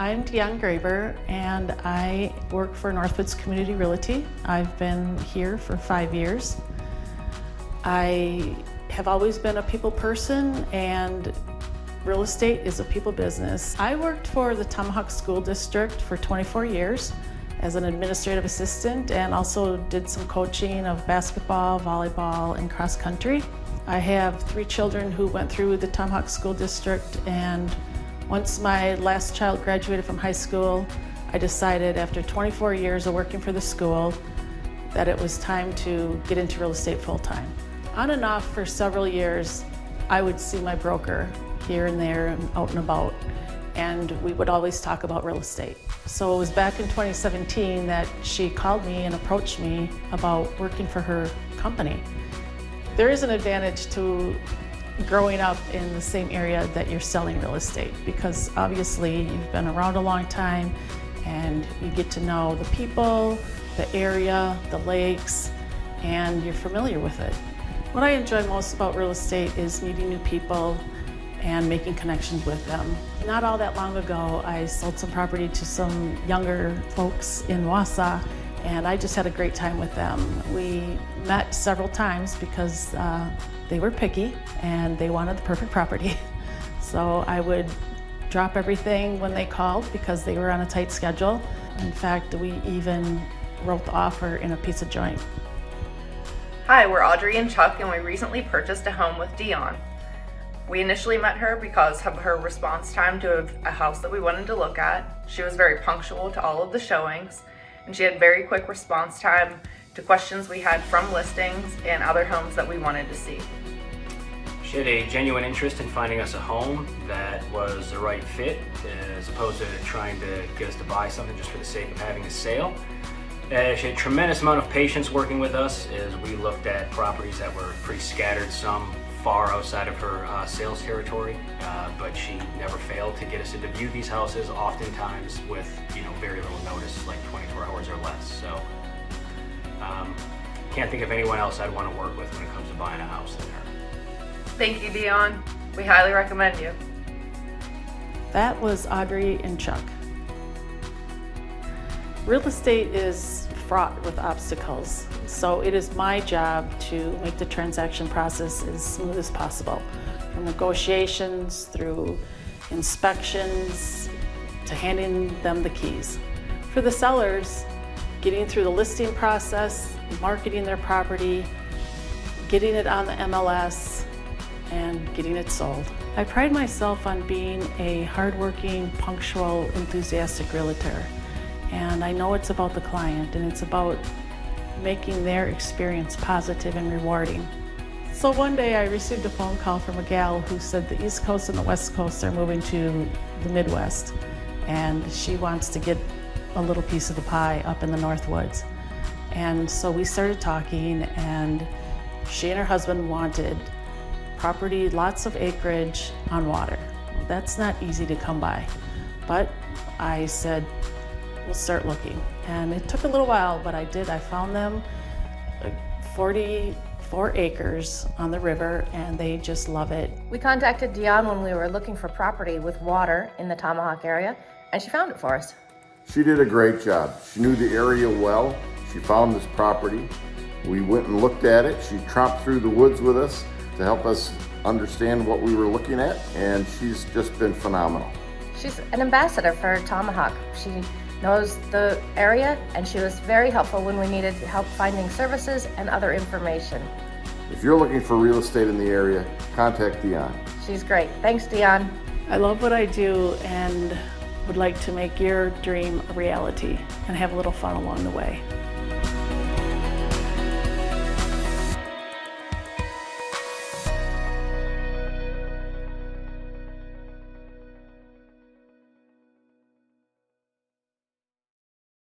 I'm Deonn Graeber and I work for Northwoods Community Realty. I've been here for 5 years. I have always been a people person and real estate is a people business. I worked for the Tomahawk School District for 24 years as an administrative assistant and also did some coaching of basketball, volleyball, and cross country. I have 3 children who went through the Tomahawk School District, and once my last child graduated from high school, I decided after 24 years of working for the school that it was time to get into real estate full-time. On and off for several years, I would see my broker here and there and out and about, and we would always talk about real estate. So it was back in 2017 that she called me and approached me about working for her company. There is an advantage to growing up in the same area that you're selling real estate, because obviously you've been around a long time and you get to know the people, the area, the lakes, and you're familiar with it. What I enjoy most about real estate is meeting new people and making connections with them. Not all that long ago, I sold some property to some younger folks in Wausau, and I just had a great time with them. We met several times because they were picky and they wanted the perfect property. So I would drop everything when they called because they were on a tight schedule. In fact, we even wrote the offer in a pizza joint. Hi, we're Audrey and Chuck, and we recently purchased a home with Deonn. We initially met her because of her response time to a house that we wanted to look at. She was very punctual to all of the showings, and she had very quick response time to questions we had from listings and other homes that we wanted to see. She had a genuine interest in finding us a home that was the right fit, as opposed to trying to get us to buy something just for the sake of having a sale. She had a tremendous amount of patience working with us as we looked at properties that were pretty scattered, some far outside of her sales territory, but she never failed to get us to view these houses, oftentimes with very little notice, like 24 hours or less. So can't think of anyone else I'd want to work with when it comes to buying a house than her. Thank you, Deonn. We highly recommend you. That was Audrey and Chuck. Real estate is fraught with obstacles, so it is my job to make the transaction process as smooth as possible, from negotiations through inspections to handing them the keys. For the sellers, getting through the listing process, marketing their property, getting it on the MLS, and getting it sold. I pride myself on being a hardworking, punctual, enthusiastic realtor. And I know it's about the client and it's about making their experience positive and rewarding. So one day I received a phone call from a gal who said the East Coast and the West Coast are moving to the Midwest, and she wants to get a little piece of the pie up in the Northwoods. And so we started talking, and she and her husband wanted property, lots of acreage on water. Well, that's not easy to come by, but I said, we'll start looking. And it took a little while, but I did. I found them 44 acres on the river, and they just love it. We contacted Deonn when we were looking for property with water in the Tomahawk area, and she found it for us. She did a great job. She knew the area well. She found this property. We went and looked at it. She tromped through the woods with us to help us understand what we were looking at, and she's just been phenomenal. She's an ambassador for Tomahawk. She knows the area, and she was very helpful when we needed help finding services and other information. If you're looking for real estate in the area, contact Deonn. She's great. Thanks, Deonn. I love what I do and would like to make your dream a reality and have a little fun along the way.